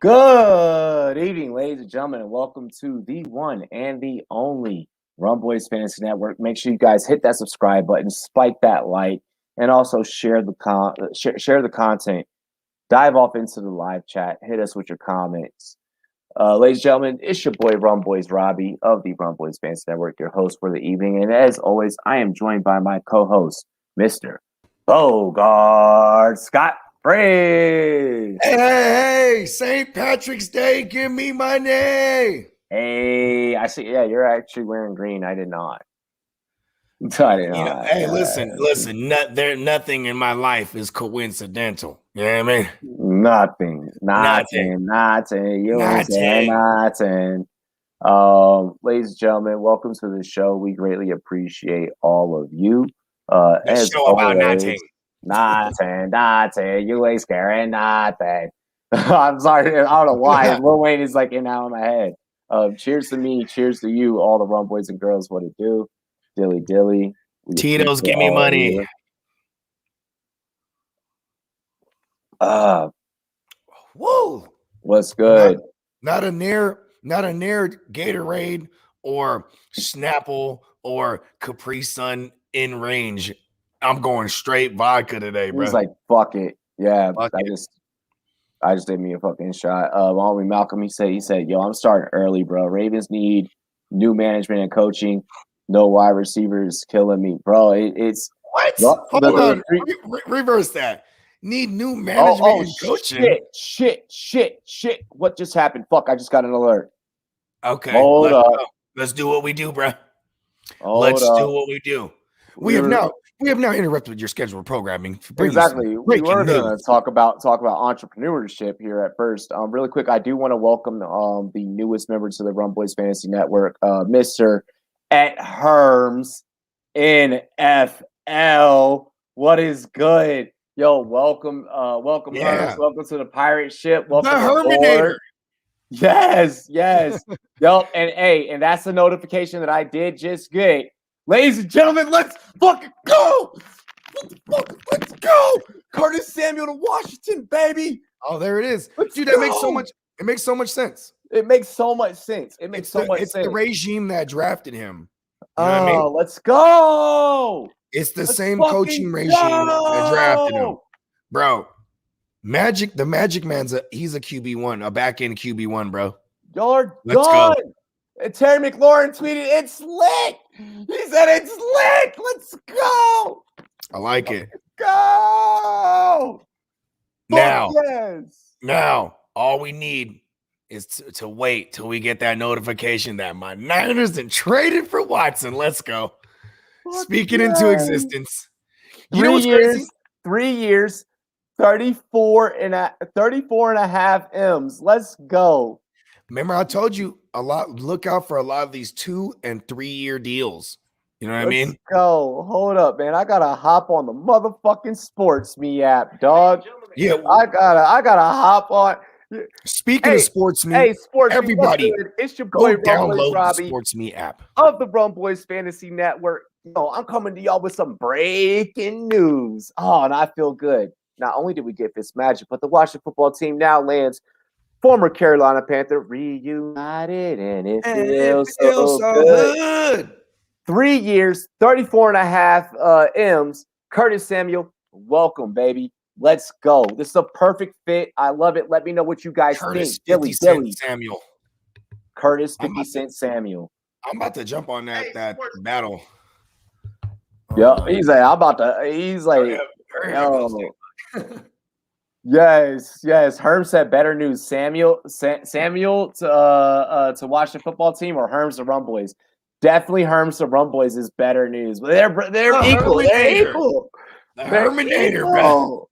Good evening, ladies and gentlemen, and welcome to the one and the only Rumboys Fantasy Network. Make sure you guys hit that subscribe button, spike that like, and also share the content. Dive off into the live chat. Hit us with your comments. Ladies and gentlemen, it's your boy Rumboys Robbie of the Rumboys Fantasy Network, your host for the evening. And as always, I am joined by my co-host, Mr. Bogart Scott. Praise. Hey, St. Patrick's Day, give me money. Hey, I see. Yeah, you're actually wearing green. I did not. I did not. Hey, listen. Nothing in my life is coincidental. You know what I mean? Nothing. You ain't saying nothing. Ladies and gentlemen, welcome to the show. We greatly appreciate all of you. The show about nothing. Nothing. You ain't scaring nothing. I'm sorry. I don't know why. Lil Wayne is like in out of my head. Cheers to me. Cheers to you, all the Rum Boys and girls. What it do? Dilly. Tito's, give me money. Whoa. What's good? Not a near Gatorade or Snapple or Capri Sun in range. I'm going straight vodka today, bro. He's like, fuck it. Yeah, I just did me a fucking shot. Homie Malcolm, he said, yo, I'm starting early, bro. Ravens need new management and coaching. No wide receivers killing me, bro. It's what? Hold on. Reverse that. Need new management and coaching. Shit. What just happened? Fuck, I just got an alert. Okay. Hold up. Let's do what we do, bro. Do what we do. We have now interrupted your scheduled programming. Exactly. We were going to talk about entrepreneurship here at first. Really quick, I do want to welcome the newest member to the Rum Boys Fantasy Network, Mr. at Herms in FL. What is good? Yo, welcome, Herms. Welcome to the pirate ship. Welcome the Herminator. Yes. Yup, and that's the notification that I did just get. Ladies and gentlemen, let's fucking go! Let's go! Curtis Samuel to Washington, baby! Oh, there it is. Dude, that makes so much. It makes so much sense. It's the regime that drafted him. You know what I mean? Let's go! It's the same coaching regime that drafted him. Bro, the Magic Man's he's a QB1, a back-end QB1, bro. You're done! And Terry McLaurin tweeted, "It's lit." He said, "It's lit. Let's go." I like it. Let's go. Now, all we need is to wait till we get that notification that my Niners done traded for Watson. Let's go. Speaking into existence. You know what's crazy? 3 years, 34 and a half M's. Let's go. Remember, I told you look out for a lot of these 2 and 3 year deals. You know what I mean? Let's go. Hold up, man. I gotta hop on the motherfucking Sports Me app, dog. Yeah, I gotta hop on. Speaking of Sports Me, Sports everybody, it's your boy download Robbie the Sports Me app of the Rum Boys Fantasy Network. I'm coming to y'all with some breaking news. Oh, and I feel good. Not only did we get Fitzmagic, but the Washington football team now lands former Carolina Panther reunited, and it feels so good. 3 years, 34 and a half M's. Curtis Samuel, welcome, baby. Let's go. This is a perfect fit. I love it. Let me know what you guys think. Dilly Samuel. Curtis 50 Cent Samuel. I'm about to jump on that battle. Yeah, he's like, Yes. Herm said better news. Samuel to watch the football team, or Herm's the Rum Boys. Definitely Herm's the Rum Boys is better news. But they're equal. They're equal. The Herminator, bro.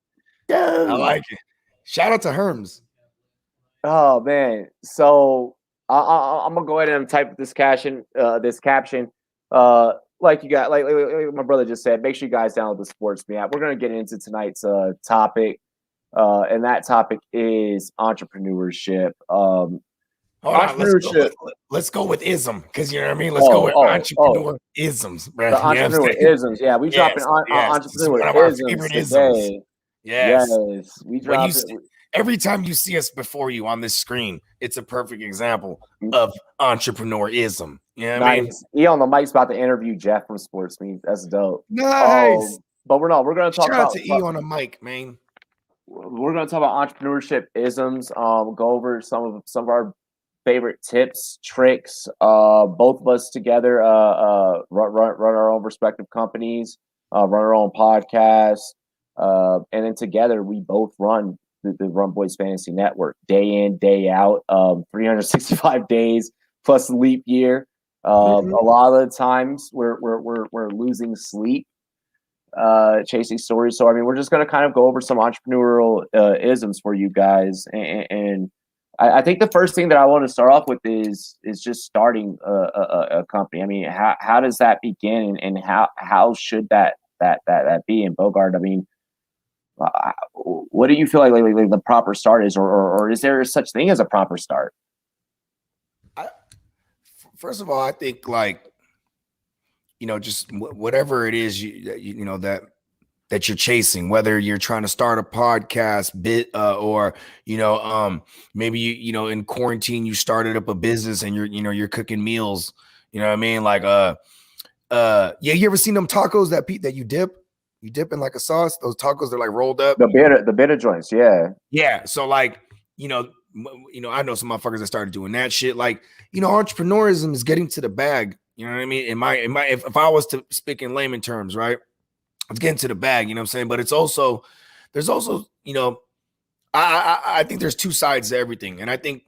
Dude. I like it. Shout out to Herms. Oh man. So I'm gonna go ahead and type this caption. Like my brother just said, make sure you guys download the Sports Me app. We're gonna get into tonight's topic. And that topic is entrepreneurship. Entrepreneurship. Let's go with ism, because you know what I mean. Let's go with entrepreneur isms, bro. The entrepreneur isms, yeah. We dropping entrepreneur isms today. Yes, we dropping. every time you see us before you on this screen, it's a perfect example of entrepreneurism. You know what I mean? Nice. E on the mic's about to interview Jeff from Sports Me. That's dope. Nice. But we're going to talk Shout out about to E on the mic, man. We're going to talk about entrepreneurship isms. Go over some of our favorite tips, tricks. Both of us together run our own respective companies, run our own podcast, and then together we both run the Run Boys Fantasy Network day in, day out, 365 days plus leap year. A lot of the times we're losing sleep chasing stories. So I mean, we're just going to kind of go over some entrepreneurial isms for you guys, and I think the first thing that I want to start off with is just starting a company. I mean, how does that begin, and how should that be? And Bogart, I mean, what do you feel like the proper start is, or is there such thing as a proper start? First of all, I think like, you know, just whatever it is you know that you're chasing, whether you're trying to start a podcast or you know maybe you know in quarantine you started up a business and you're cooking meals, you know what I mean, like yeah, you ever seen them tacos that you dip in like a sauce, those tacos they're like rolled up, the bitter joints, yeah, so like you know I know some motherfuckers that started doing that shit. Like, you know, entrepreneurism is getting to the bag, you know what I mean, if I was to speak in layman terms, right, it's getting to the bag, you know what I'm saying? But there's also, you know, I think there's two sides to everything. And I think,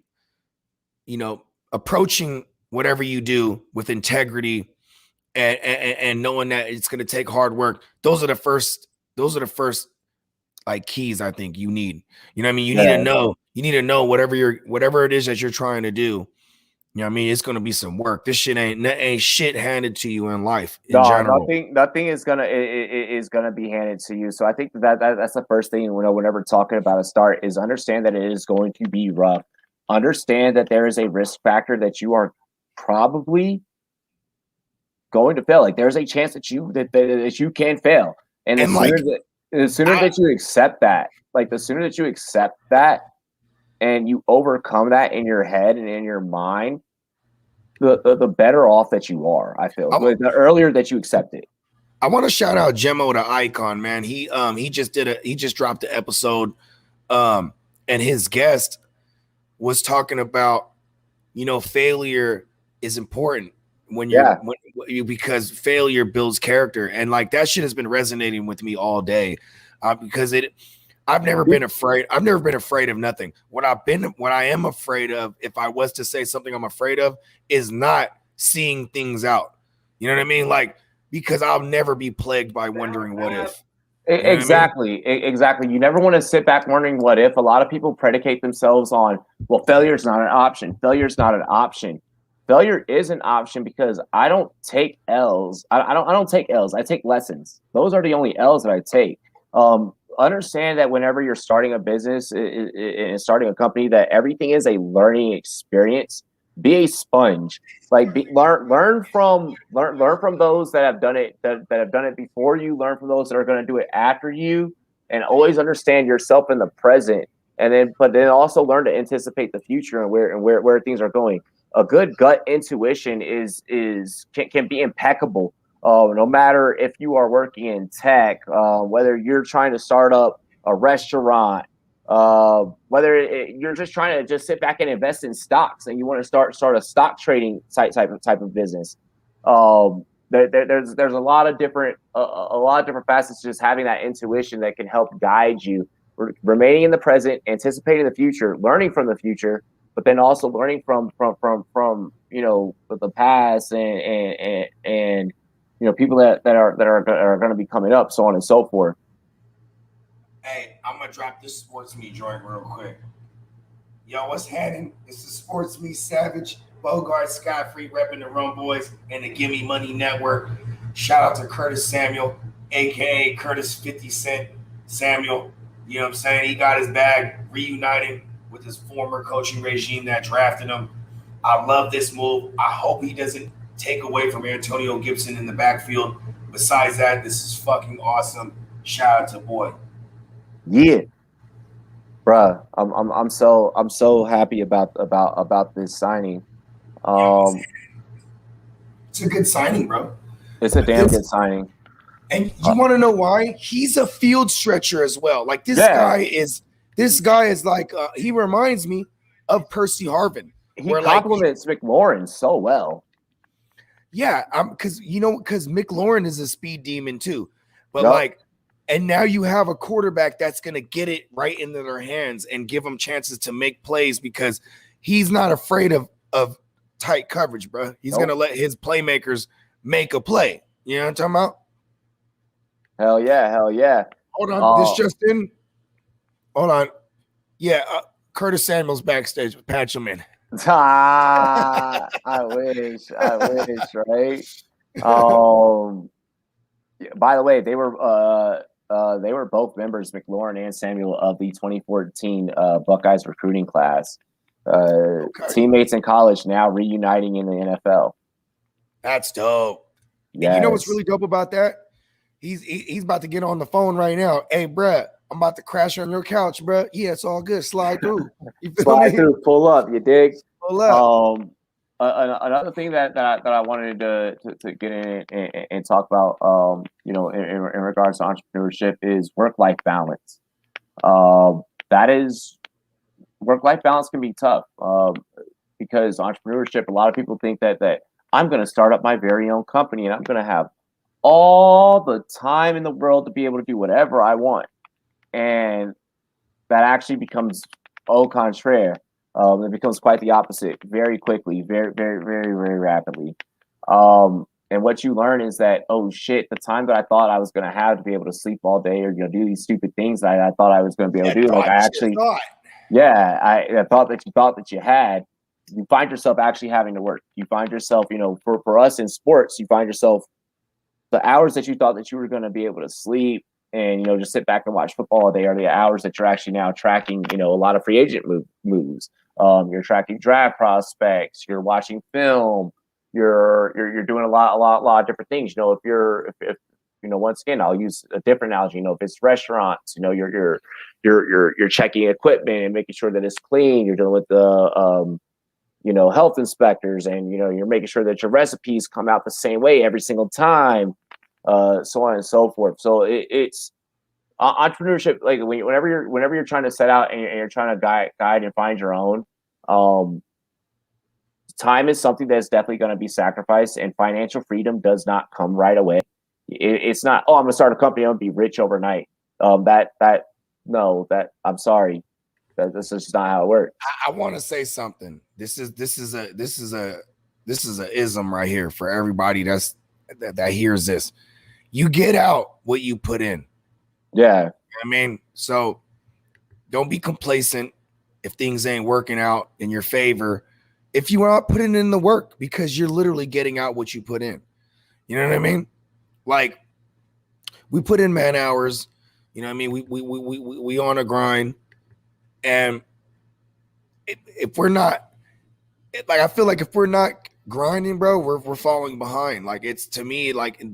you know, approaching whatever you do with integrity and knowing that it's going to take hard work. Those are the first like keys I think you need. You know what I mean? You need to know whatever it is that you're trying to do. You know what I mean? It's going to be some work. This shit ain't shit handed to you in life in general. Nothing is gonna be handed to you. So I think that's the first thing. Whenever talking about a start, is understand that it is going to be rough. Understand that there is a risk factor that you are probably going to fail. Like there's a chance that you can fail, and the sooner that you accept that, and you overcome that in your head and in your mind, the better off that you are. I feel the earlier that you accept it. I want to shout out Gemmo the Icon, man. He just dropped the episode, and his guest was talking about, you know, failure is important because failure builds character, and like that shit has been resonating with me all day, because I've never been afraid. I've never been afraid of nothing. What I am afraid of, if I was to say something I'm afraid of, is not seeing things out. You know what I mean? Like, because I'll never be plagued by wondering what if. Exactly. Exactly. You never want to sit back wondering what if. A lot of people predicate themselves on, well, failure is not an option. Failure is not an option. Failure is an option because I don't take L's. I don't take L's. I take lessons. Those are the only L's that I take. Understand that whenever you're starting a business and starting a company, that everything is a learning experience. Be a sponge. Like learn from those that have done it that have done it before you. Learn from those that are going to do it after you, and always understand yourself in the present. And then also learn to anticipate the future and where things are going. A good gut intuition can be impeccable. No matter if you are working in tech, whether you're trying to start up a restaurant, whether you're just trying to just sit back and invest in stocks, and you want to start a stock trading type of business. There's a lot of different facets to just having that intuition that can help guide you, remaining in the present, anticipating the future, learning from the future, but then also learning from you know the past and you know, people that are going to be coming up, so on and so forth. Hey, I'm gonna drop this Sports Me joint real quick. Yo, what's happening? This is Sports Me Savage, Bogart, Scott Free, repping the Rum Boys and the Gimme Money Network. Shout out to Curtis Samuel, aka Curtis 50 Cent Samuel. You know what I'm saying? He got his bag, reuniting with his former coaching regime that drafted him. I love this move. I hope he doesn't take away from Antonio Gibson in the backfield. Besides that, this is fucking awesome. Shout out to boy. Yeah. Bruh, I'm so happy about this signing. Yo, Um, it's a good signing, bro. it's a damn It's good signing. And Uh, you want to know why? He's a field stretcher as well. Like yeah, this guy is like he reminds me of Percy Harvin, he where like compliments McLaurin so well. yeah, because McLaurin is a speed demon too, but Yup. like, and now you have a quarterback that's gonna get it right into their hands and give them chances to make plays because he's not afraid of tight coverage, bro. He's gonna Nope. let his playmakers make a play. You know what I'm talking about? Hell yeah, hell yeah. Hold on, this Uh, just in. Hold on. Yeah, Curtis Samuel's backstage with Patch him in. I wish, right? Um, by the way, they were both members, McLaurin and Samuel, of the 2014 Buckeyes recruiting class. Okay. Teammates in college now reuniting in the NFL. That's dope. And you know what's Yes. really dope about that? He's about to get on the phone right now. Hey, bruh, I'm about to crash on your couch, bruh. Yeah, it's all good. Slide through. You feel Slide me? through, pull up, you dig? Pull up. Another thing that I wanted to get in and talk about, in regards to entrepreneurship is work-life balance. That is work-life balance can be tough, because entrepreneurship, a lot of people think that I'm going to start up my very own company and I'm going to have all the time in the world to be able to do whatever I want. And that actually becomes au contraire. It becomes quite the opposite very quickly, very rapidly. And what you learn is that, oh shit, the time that I thought I was going to have to be able to sleep all day or do these stupid things that I thought I was going to be able to do, like I actually, yeah, I thought that you had. You find yourself actually having to work. You find yourself, for us in sports, you find yourself the hours that you thought that you were going to be able to sleep and just sit back and watch football all day are the hours that you're actually now tracking a lot of free agent moves. You're tracking draft prospects, you're watching film, you're doing a lot of different things. If once again, I'll use a different analogy. If it's restaurants, you're checking equipment and making sure that it's clean. You're dealing with the health inspectors, and you're making sure that your recipes come out the same way every single time, so on and so forth. So it's entrepreneurship. Like whenever you're trying to set out and you're trying to guide and find your own, um, time is something that's definitely going to be sacrificed, and financial freedom does not come right away. It's not, oh, I'm going to start a company, I'm going to be rich overnight. No, that I'm sorry, that's just not how it works. I want to say something. This is a ism right here for everybody that hears this. You get out what you put in. Yeah. I mean, so don't be complacent if things ain't working out in your favor. If you are not putting in the work, because you're literally getting out what you put in. You know what I mean? Like, we put in man hours. You know what I mean? We on a grind, and if we're not, like, I feel like if we're not grinding, bro, we're falling behind. Like, it's, to me, like in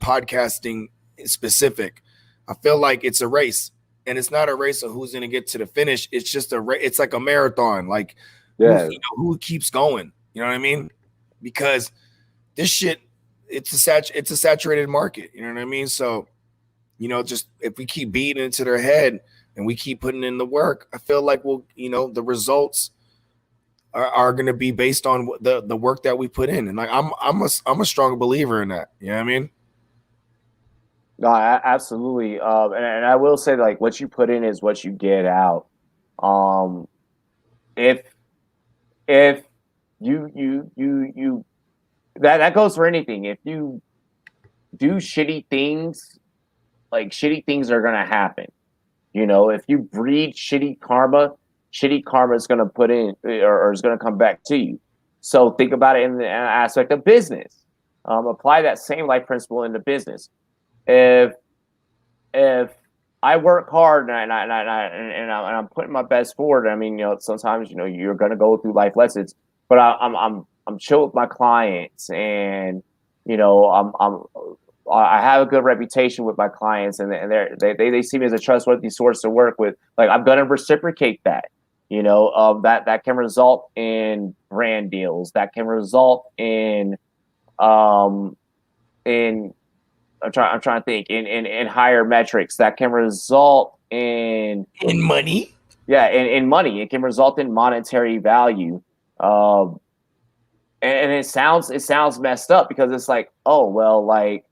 podcasting specific, I feel like it's a race, and it's not a race of who's going to get to the finish. It's just it's like a marathon. Like, Yeah. who keeps going? You know what I mean? Because this shit, it's a saturated market. You know what I mean? So, just if we keep beating into their head and we keep putting in the work, I feel like the results are going to be based on the work that we put in. And like, I'm a strong believer in that. You know what I mean? No, absolutely. And I will say, like, what you put in is what you get out. Um, if if you that goes for anything. If you do shitty things, like, shitty things are gonna happen. If you breed shitty karma is gonna put in, or is gonna come back to you. So think about it in the aspect of business. Apply that same life principle into business. If if I work hard and I'm putting my best forward, I mean, sometimes you're gonna go through life lessons, but I'm chill with my clients, and I'm I have a good reputation with my clients, and they see me as a trustworthy source to work with. Like, I'm going to reciprocate that. That can result in brand deals. That can result in um in I'm trying to think in higher metrics. That can result in money. Yeah, in money. It can result in monetary value. Um, and it sounds messed up because it's like, oh well, like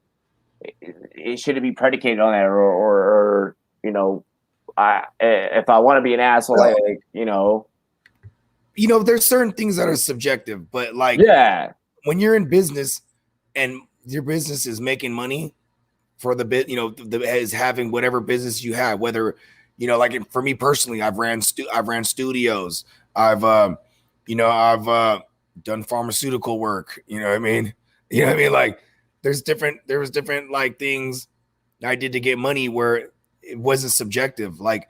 it shouldn't be predicated on that, or if I want to be an asshole, there's certain things that are subjective, but like, yeah, when you're in business and your business is making money for the bit, is having whatever business you have, whether, like for me personally, I've ran studios, I've done pharmaceutical work, like there was different like things I did to get money where it wasn't subjective, like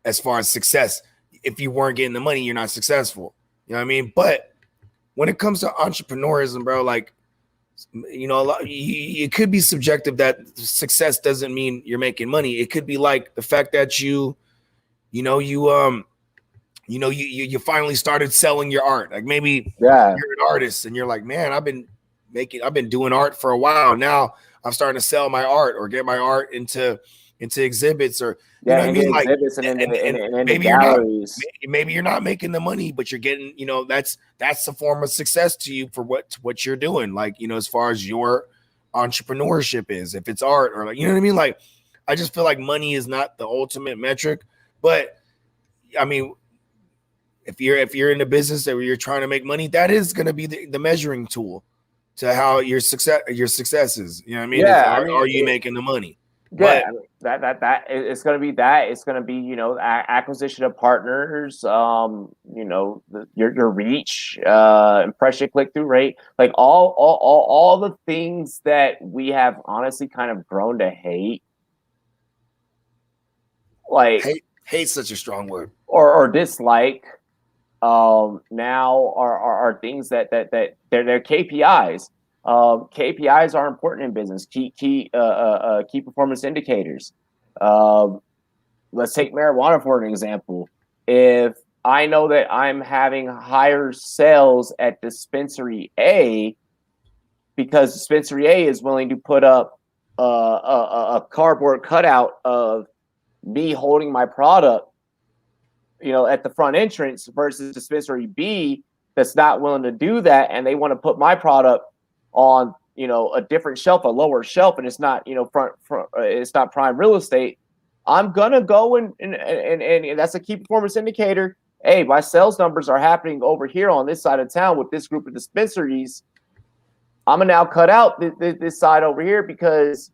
as far as success. If you weren't getting the money, you're not successful. You know what I mean? But when it comes to entrepreneurism, bro, like, it could be subjective that success doesn't mean you're making money. It could be like the fact that you finally started selling your art. Like maybe yeah, you're an artist and you're like, man, I've been doing art for a while. Now I'm starting to sell my art or get my art into exhibits, or into exhibits and into galleries. Maybe you're not making the money, but you're getting, that's a form of success to you for what you're doing. Like, as far as your entrepreneurship is, if it's art or like, you know what I mean? Like, I just feel like money is not the ultimate metric, but I mean, if you're in the business where you're trying to make money, that is going to be the measuring tool to how your success is. You know what I mean? Yeah, are you making the money? Yeah, that it's going to be that. It's going to be acquisition of partners. Your reach, impression click through rate, like all the things that we have honestly kind of grown to hate. Like hate's such a strong word, or dislike. Now are things that they're KPIs. KPIs are important in business. Key performance indicators. Let's take marijuana for an example. If I know that I'm having higher sales at dispensary A because dispensary A is willing to put up a cardboard cutout of me holding my product, at the front entrance, versus dispensary B that's not willing to do that, and they want to put my product on a different shelf, a lower shelf, and it's not front it's not prime real estate. I'm gonna go and that's a key performance indicator. Hey, my sales numbers are happening over here on this side of town with this group of dispensaries. I'm gonna now cut out this side over here because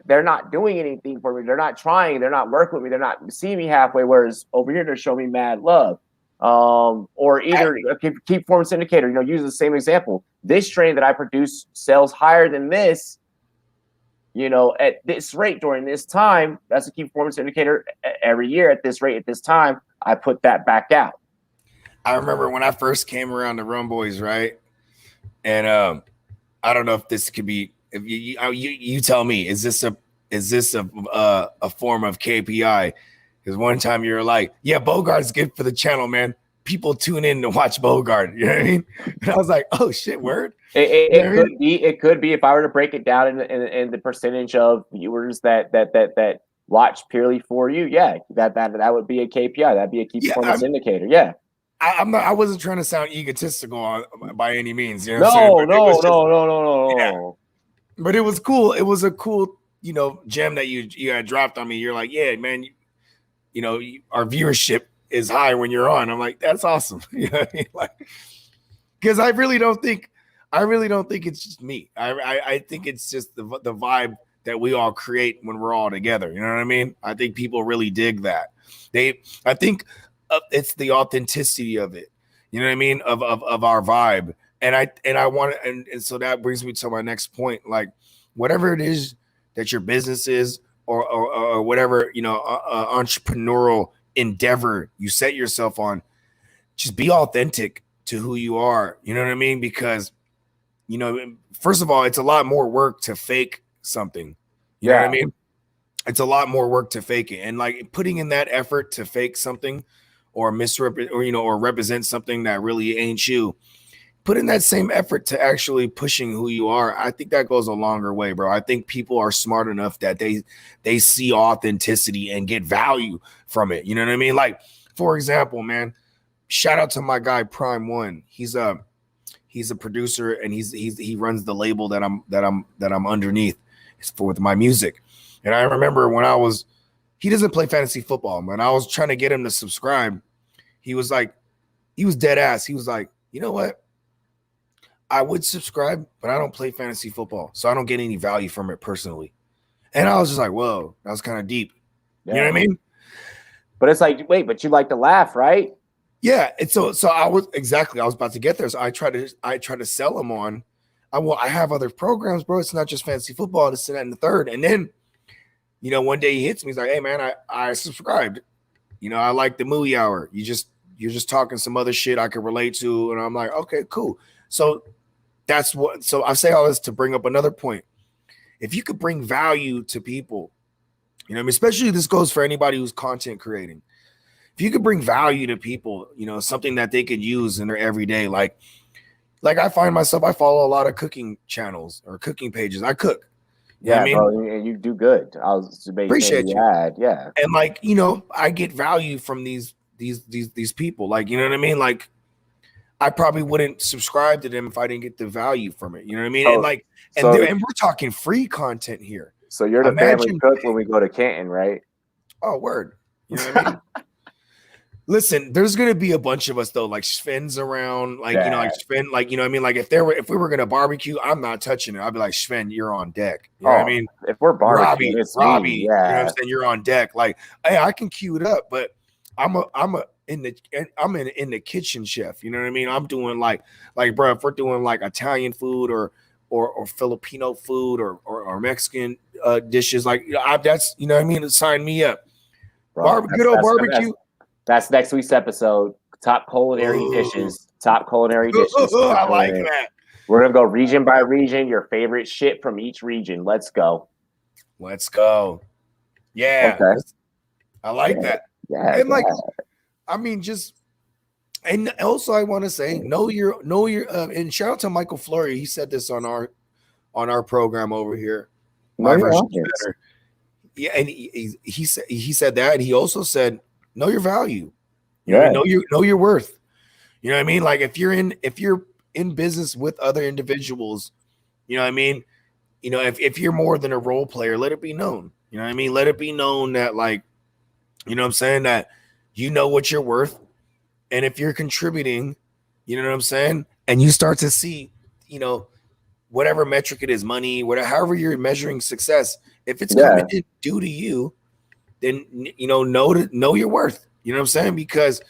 they're not doing anything for me. They're not trying. They're not working with me. They're not seeing me halfway. Whereas over here, they're showing me mad love. Or either a key performance indicator, use the same example. This strain that I produce sells higher than this, at this rate during this time. That's a key performance indicator. Every year at this rate, at this time, I put that back out. I remember when I first came around the Rum Boys, right? And I don't know if this could be, if you tell me, is this a form of KPI? Because one time you were like, yeah, Bogart's good for the channel, man. People tune in to watch Bogart. You know what I mean? And I was like, oh shit, word. It could be if I were to break it down in the percentage of viewers that watch purely for you. Yeah, that would be a KPI. That'd be a key performance indicator. Yeah. I wasn't trying to sound egotistical by any means. You know what I'm saying? No. Yeah. But it was cool. It was a cool, gem that you had dropped on me. You're like, yeah, man, our viewership is high when you're on. I'm like, that's awesome. You know what I mean? Like, because I really don't think it's just me. I think it's just the vibe that we all create when we're all together. You know what I mean? I think people really dig that. I think it's the authenticity of it. You know what I mean? Of our vibe. And I want to, and so that brings me to my next point. Like, whatever it is that your business is, or whatever, entrepreneurial endeavor you set yourself on, just be authentic to who you are. You know what I mean? Because, first of all, it's a lot more work to fake something. You know what I mean? It's a lot more work to fake it, and like putting in that effort to fake something or misrepresent or represent something that really ain't you. Put in that same effort to actually pushing who you are. I think that goes a longer way, bro. I think people are smart enough that they see authenticity and get value from it. You know what I mean? Like, for example, man, shout out to my guy Prime One. He's a producer, and he runs the label that I'm underneath with my music. And I remember when he doesn't play fantasy football, man. I was trying to get him to subscribe. He was dead ass. He was like, you know what? I would subscribe, but I don't play fantasy football, so I don't get any value from it personally. And I was just like, whoa, that was kind of deep. Yeah. You know what I mean? But it's like, wait, but you like to laugh, right? Yeah. And so I was about to get there. So I try to sell him on, I have other programs, bro. It's not just fantasy football. It's that and the third. And then, one day he hits me. He's like, hey man, I subscribed. I like the movie hour. You're just talking some other shit I could relate to. And I'm like, okay, cool. So so I say all this to bring up another point. If you could bring value to people, especially this goes for anybody who's content creating. If you could bring value to people, something that they could use in their everyday, like I find myself, I follow a lot of cooking channels or cooking pages. I cook. Yeah, bro, and you do good. I was appreciate you. Yeah. And I get value from these people. Like, you know what I mean? Like, I probably wouldn't subscribe to them if I didn't get the value from it. You know what I mean? And we're talking free content here. So you're the family cook when we go to Canton, right? Oh, word. You know what I mean? Listen, there's gonna be a bunch of us though, like Sven's around, Sven, like, what I mean? Like if we were gonna barbecue, I'm not touching it. I'd be like, Sven, you're on deck. You know what I mean? If we're barbecuing, Robbie, you know what I'm saying? You're on deck. Like, hey, I can cue it up, but I'm in the kitchen chef. You know what I mean? I'm doing like bro, if we're doing like Italian food or Filipino food or Mexican dishes, like that's, you know what I mean? Sign me up. Bro, good old barbecue. That's next week's episode. Top culinary dishes. Top culinary dishes. I like that. We're gonna go region by region. Your favorite shit from each region. Let's go. Yeah. Okay. I like that. Yeah. And I mean, and also I want to say, know your, and shout out to Michael Fleury. He said this on our program over here. My version is better. Yeah, and he said that, and he also said, know your value. Yeah. Know your worth. You know what I mean? Like if you're in business with other individuals, you know what I mean? If you're more than a role player, let it be known. You know what I mean? Let it be known that, like, you know what I'm saying, that you know what you're worth. And if you're contributing, you know what I'm saying? And you start to see, whatever metric it is, money, whatever, however you're measuring success, if it's coming in due to you, then, know your worth. You know what I'm saying? Because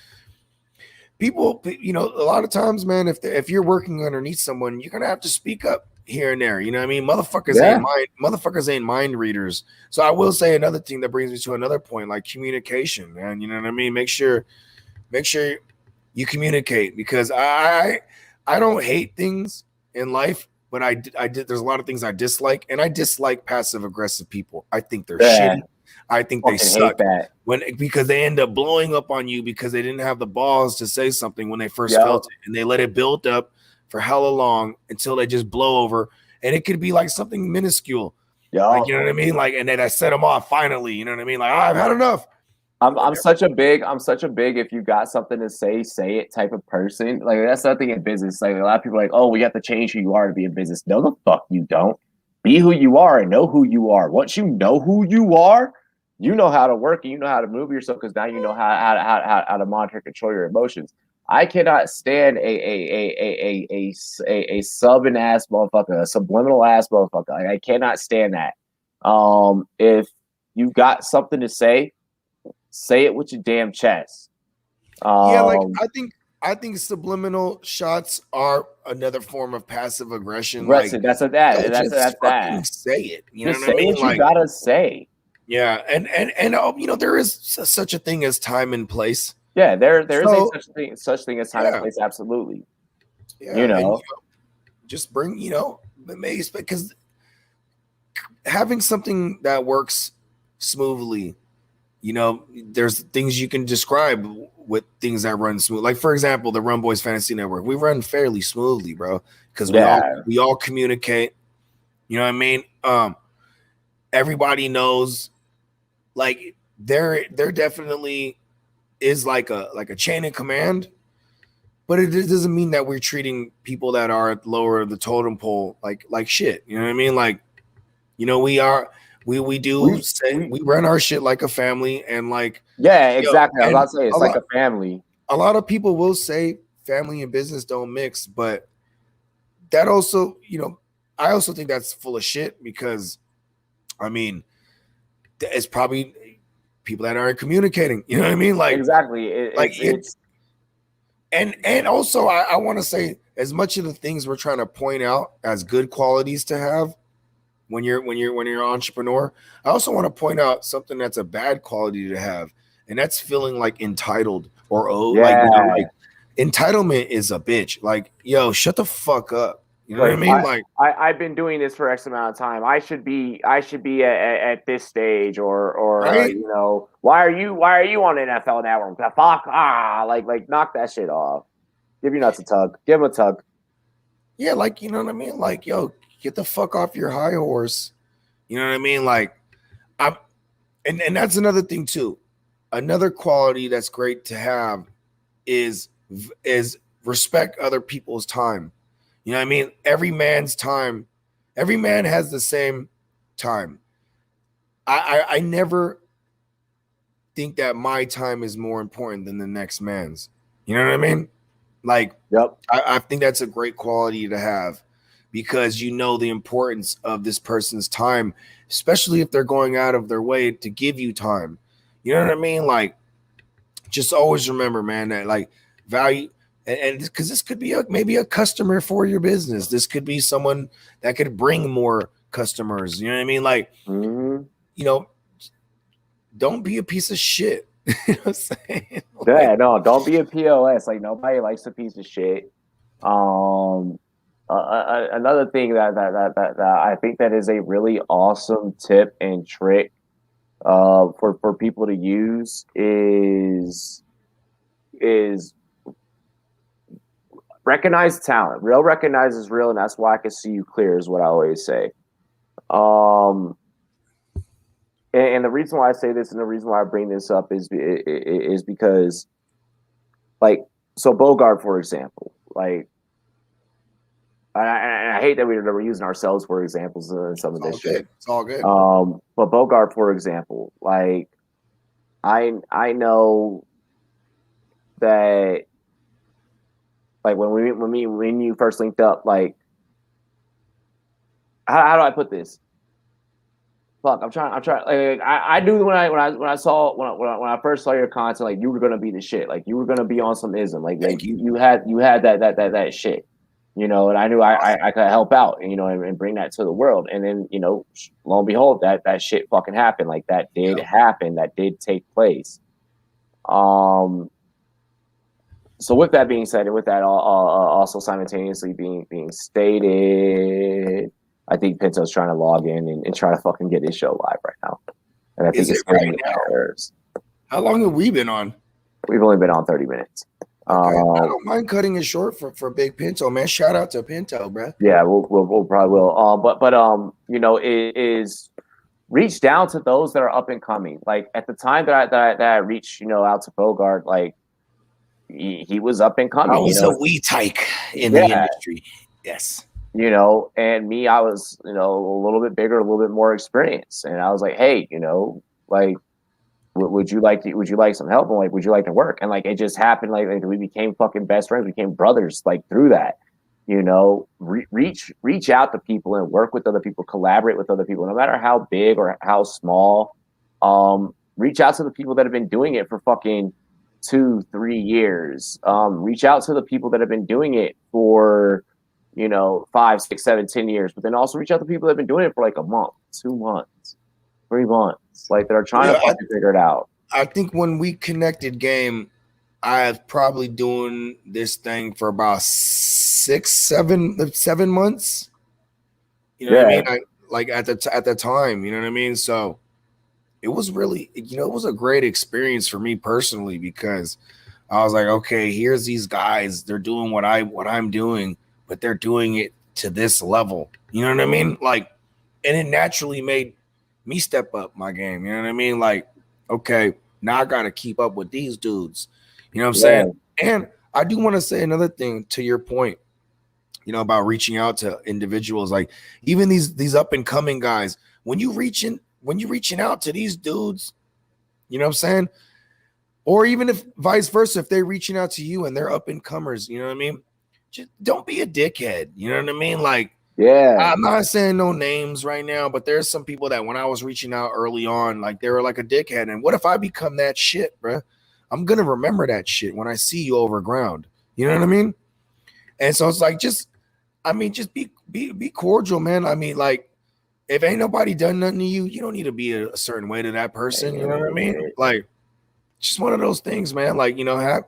people, a lot of times, man, if you're working underneath someone, you're going to have to speak up here and there. You know what I mean? Motherfuckers ain't mind readers. So I will say another thing that brings me to another point, like communication, man. You know what I mean? Make sure you communicate, because I don't hate things in life, but I did. There's a lot of things I dislike, and I dislike passive aggressive people. I think they're shitty. I think they suck because they end up blowing up on you because they didn't have the balls to say something when they first felt it, and they let it build up for hella long until they just blow over. And it could be like something minuscule, like, you know what I mean? Like, and then I set them off finally. You know what I mean? Like, I've had enough. I'm such a big if you got something to say it type of person. Like, that's nothing in business. Like, a lot of people are like, oh, we have to change who you are to be in business. No, the fuck you don't. Be who you are and know who you are. Once you know who you are, you know how to work and you know how to move yourself, because now you know how to monitor and control your emotions. I cannot stand a subbing ass motherfucker, a subliminal ass motherfucker. Like, I cannot stand that. If you got something to say it with your damn chest. Like I think subliminal shots are another form of passive aggression. Like, that's that. Say it. You know what I mean? What you gotta say. Yeah, and there is such a thing as time and place. Yeah, there is such thing as time and place. Absolutely. Yeah, just bring, because having something that works smoothly, you know, there's things you can describe with things that run smooth. Like, for example, the Run Boys Fantasy Network, we run fairly smoothly, bro, because we all communicate. You know what I mean? Everybody knows, like, there definitely is like a chain of command, but it doesn't mean that we're treating people that are lower the totem pole like shit. You know what I mean? Like, you know, we run our shit like a family, and like, exactly. I was about to say it's a like lot, a family. a lot of people will say family and business don't mix, but that also, you know, I also think that's full of shit, because I mean, it's probably people that aren't communicating. You know what I mean? Like, Exactly. it's and also I want to say, as much of the things we're trying to point out as good qualities to have when you're an entrepreneur, I also want to point out something that's a bad quality to have, and that's feeling like entitled or like, you know, like, entitlement is a bitch. Like, yo, shut the fuck up. You know what I mean? Like, I've been doing this for X amount of time. I should be at this stage, or right? you know, why are you on NFL Network? The fuck, like knock that shit off. Give your nuts a tug. Give him a tug. Yeah, like, you know what I mean? Like, yo, get the fuck off your high horse. You know what I mean? Like, I'm and that's another thing too. Another quality that's great to have is respect other people's time. You know what I mean? Every man's time, every man has the same time. I never think that my time is more important than the next man's. You know what I mean? Like, Yep. I think that's a great quality to have, because you know the importance of this person's time, especially if they're going out of their way to give you time. You know what I mean? Like, just always remember, man, that like value, and because this could be maybe a customer for your business. This could be someone that could bring more customers. You know what I mean? Like, you know, don't be a piece of shit. You know what I'm saying? Yeah, no, don't be a POS. Like, nobody likes a piece of shit. Another thing that I think that is a really awesome tip and trick for people to use is recognize talent. Real recognizes real, and that's why I can see you clear, is what I always say. And the reason why I say this, and the reason why I bring this up, is because, like, so Bogart, for example, like, I hate that we're using ourselves for examples in some of this shit. It's all good. But Bogart, for example, like, I know that, like, when you first linked up, like, how do I put this? Fuck, I'm trying. Like, I knew when I first saw your content, like, you were gonna be the shit. Like, you were gonna be on some ism. Like you had that shit, you know. And I knew I could help out, and, you know, and bring that to the world. And then, you know, lo and behold, that shit fucking happened. Like, that did happen. That did take place. So with that being said, and with that also simultaneously being stated, I think Pinto's trying to log in and try to fucking get his show live right now. And I think it's right now. errors. How long have we been on? We've only been on 30 minutes. Okay. I don't mind cutting it short for Big Pinto, man. Shout out to Pinto, bro. Yeah, we'll probably will. But you know, is reach down to those that are up and coming. Like, at the time that I reached, you know, out to Bogart, like, he was up and coming. I was a wee tyke in the industry. Yes. You know, and me, I was, you know, a little bit bigger, a little bit more experienced, and I was like, hey, you know, like, would you like some help? And, like, would you like to work? And, like, it just happened. Like, we became fucking best friends, we became brothers, like, through that. You know, reach out to people and work with other people, collaborate with other people, no matter how big or how small. Reach out to the people that have been doing it for fucking 2-3 years. Reach out to the people that have been doing it for, you know, 5, 6, 7, 10 years, but then also reach out to people that have been doing it for like a month, 2 months, 3 months, like, that are trying to fucking figure it out. I think when we connected game, I was probably doing this thing for about 7 months. You know what I mean? like at the time, you know what I mean? So it was really, you know, it was a great experience for me personally, because I was like, okay, here's these guys, they're doing what I'm doing, but they're doing it to this level. You know what I mean? Like, and it naturally made me step up my game. You know what I mean? Like, okay, now I got to keep up with these dudes. You know what I'm saying? And I do want to say another thing to your point, you know, about reaching out to individuals, like even these up and coming guys. When you're reaching out to these dudes, you know what I'm saying? Or even if vice versa, if they're reaching out to you and they're up and comers, you know what I mean? Just don't be a dickhead. You know what I mean? Like, Yeah. I'm not saying no names right now, but there's some people that when I was reaching out early on, like they were like a dickhead. And what if I become that shit, bro? I'm gonna remember that shit when I see you over ground. You know what I mean? And so it's like, just be cordial, man. I mean, like, if ain't nobody done nothing to you, you don't need to be a certain way to that person. You know what I mean? Like, just one of those things, man. Like, you know,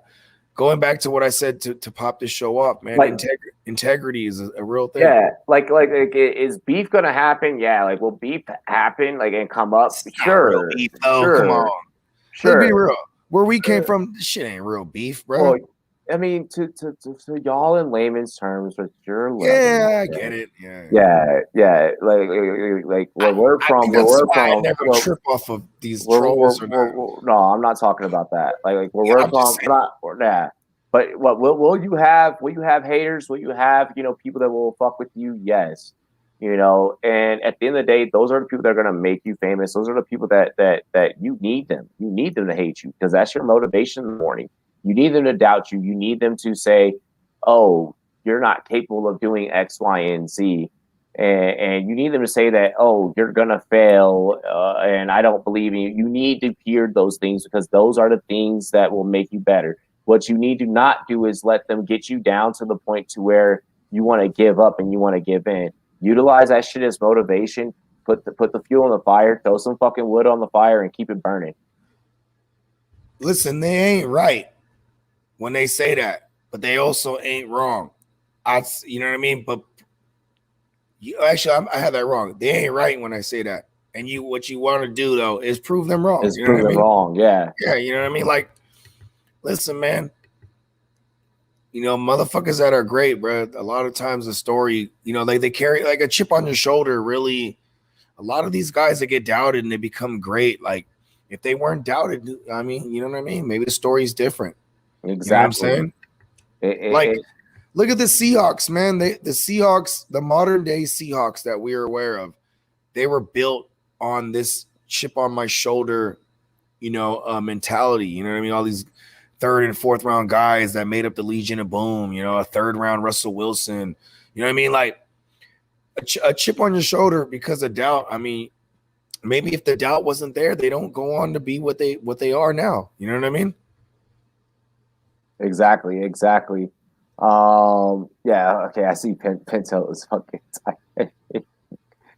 going back to what I said to pop this show off, man. Like, integrity is a real thing. Yeah, like is beef gonna happen? Yeah, like will beef happen like and come up? Sure, Beef, though. sure, Come on, sure. Let's be real. Where we came from, this shit ain't real beef, bro. Well, I mean, to y'all in layman's terms, with your level, yeah, I get it. Yeah. Like where we're from, I never trip off of these trolls. No, I'm not talking about that. Like where we're from, But what will you have? Will you have haters? Will you have people that will fuck with you? Yes, And at the end of the day, those are the people that are going to make you famous. Those are the people that you need them. You need them to hate you because that's your motivation in the morning. You need them to doubt you. You need them to say, "Oh, you're not capable of doing X, Y, and Z." And you need them to say that, "Oh, you're gonna fail," and I don't believe in you. You need to hear those things because those are the things that will make you better. What you need to not do is let them get you down to the point to where you want to give up and you want to give in. Utilize that shit as motivation. Put the fuel in the fire. Throw some fucking wood on the fire and keep it burning. Listen, they ain't right when they say that, but they also ain't wrong. You know what I mean? But I had that wrong. They ain't right when I say that. And what you want to do though is prove them wrong. Is prove them wrong. Yeah. Yeah. You know what I mean? Like, listen, man. Motherfuckers that are great, bro. A lot of times the story, they carry like a chip on your shoulder. Really, a lot of these guys that get doubted and they become great. Like, if they weren't doubted, I mean, you know what I mean? Maybe the story's different. Exactly. You know what I'm saying? Look at the Seahawks, man. The Seahawks, the modern day Seahawks that we're aware of, they were built on this chip on my shoulder, mentality. You know what I mean? All these third and fourth round guys that made up the Legion of Boom, a third round Russell Wilson. You know what I mean? Like a chip on your shoulder because of doubt. I mean, maybe if the doubt wasn't there, they don't go on to be what they are now. You know what I mean? Exactly. Yeah. Okay. I see Pinto is fucking tight.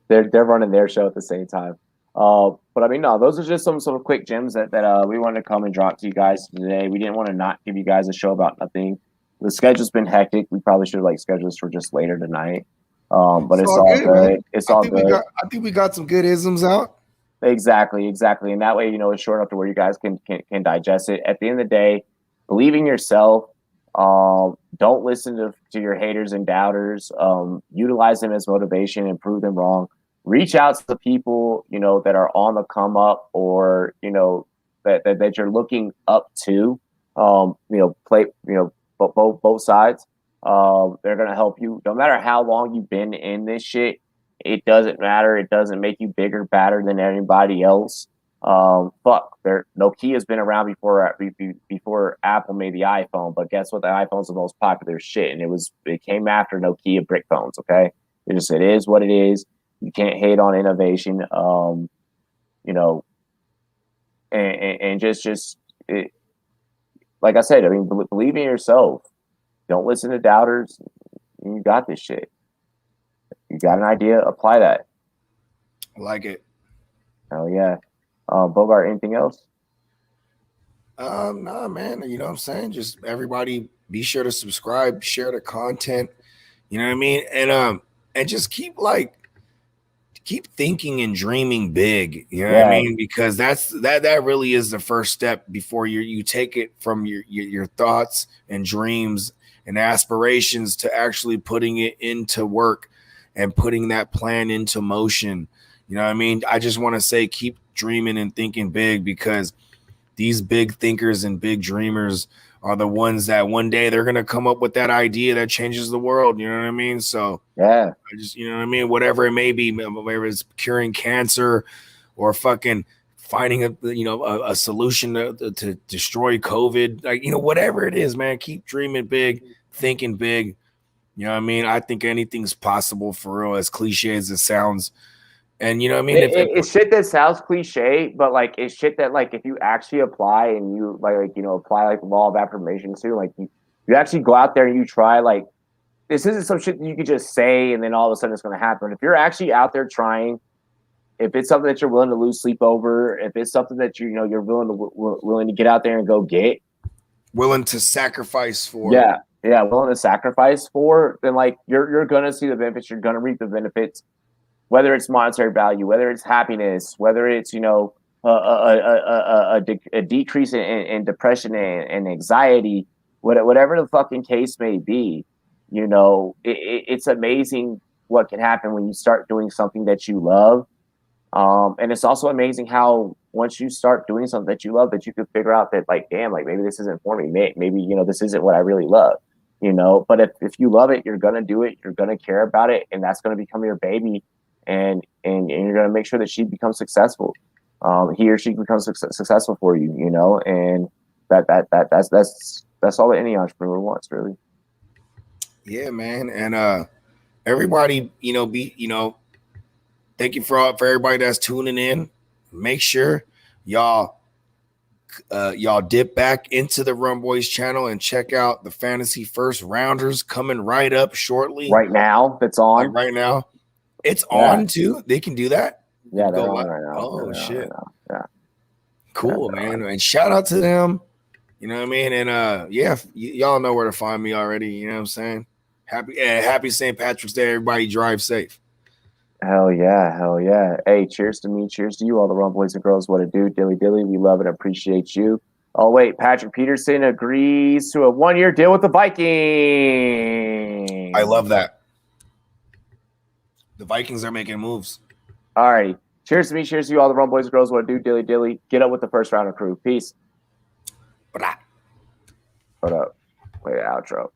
They're running their show at the same time. But I mean, no, those are just some quick gems that we wanted to come and drop to you guys today. We didn't want to not give you guys a show about nothing. The schedule's been hectic. We probably should have scheduled this for just later tonight. But it's all good. It's all good. I think we got some good isms out. Exactly. And that way, it's short enough to where you guys can digest it. At the end of the day, believe in yourself. Don't listen to your haters and doubters. Utilize them as motivation and prove them wrong. Reach out to the people, that are on the come up or, that you're looking up to. Play, both sides. They're going to help you. No matter how long you've been in this shit, it doesn't matter. It doesn't make you bigger, badder than anybody else. Nokia's been around before Apple made the iPhone, but guess what? The iPhone's the most popular shit, and it came after Nokia brick phones. Okay, it is what it is. You can't hate on innovation. And just like I said, I mean, believe in yourself. Don't listen to doubters. You got this shit. You got an idea? Apply that. I like it. Hell yeah. Bogart, anything else? Nah, man. You know what I'm saying? Just everybody be sure to subscribe, share the content. You know what I mean? And just keep keep thinking and dreaming big. You know what I mean? Because that really is the first step before you take it from your thoughts and dreams and aspirations to actually putting it into work and putting that plan into motion. You know what I mean? I just want to say keep dreaming and thinking big, because these big thinkers and big dreamers are the ones that one day they're going to come up with that idea that changes the world. You know what I mean? So yeah, I just, you know what I mean? Whatever it may be, whether it's curing cancer or fucking finding a solution to destroy COVID, like, whatever it is, man, keep dreaming big, thinking big. You know what I mean? I think anything's possible, for real, as cliche as it sounds. And you know what I mean? It's shit that sounds cliche, but like it's shit that like if you actually apply and you apply like the law of affirmation too, like you actually go out there and you try, like this isn't some shit that you could just say and then all of a sudden it's going to happen. If you're actually out there trying, if it's something that you're willing to lose sleep over, if it's something that you're willing to get out there and go get, willing to sacrifice for, willing to sacrifice for, then like you're going to see the benefits, you're going to reap the benefits. Whether it's monetary value, whether it's happiness, whether it's a decrease in depression and anxiety, whatever the fucking case may be, it's amazing what can happen when you start doing something that you love. And it's also amazing how once you start doing something that you love, that you can figure out that like, damn, like maybe this isn't for me. Maybe this isn't what I really love. But if you love it, you're gonna do it. You're gonna care about it, and that's gonna become your baby. And you're going to make sure that she becomes successful. He or she becomes successful for you, and that's all that any entrepreneur wants, really. Yeah, man. And everybody, thank you for everybody that's tuning in. Make sure y'all dip back into the Run Boys channel and check out the Fantasy First Rounders coming right up shortly. Right now, that's on. Right now. It's on too. They can do that. Yeah, they're on right now. Oh shit! Right now. Yeah, cool, man. And shout out to them. You know what I mean? And y'all know where to find me already. You know what I'm saying? Happy St. Patrick's Day, everybody. Drive safe. Hell yeah. Hey, cheers to me. Cheers to you, all the Run Boys and girls. What it do, Dilly Dilly. We love and appreciate you. Oh wait, Patrick Peterson agrees to a 1-year deal with the Vikings. I love that. The Vikings are making moves. All right. Cheers to me. Cheers to you, all the Run Boys and girls. What do, Dilly Dilly. Get up with the first rounder crew. Peace. Blah. Hold up. Wait, outro.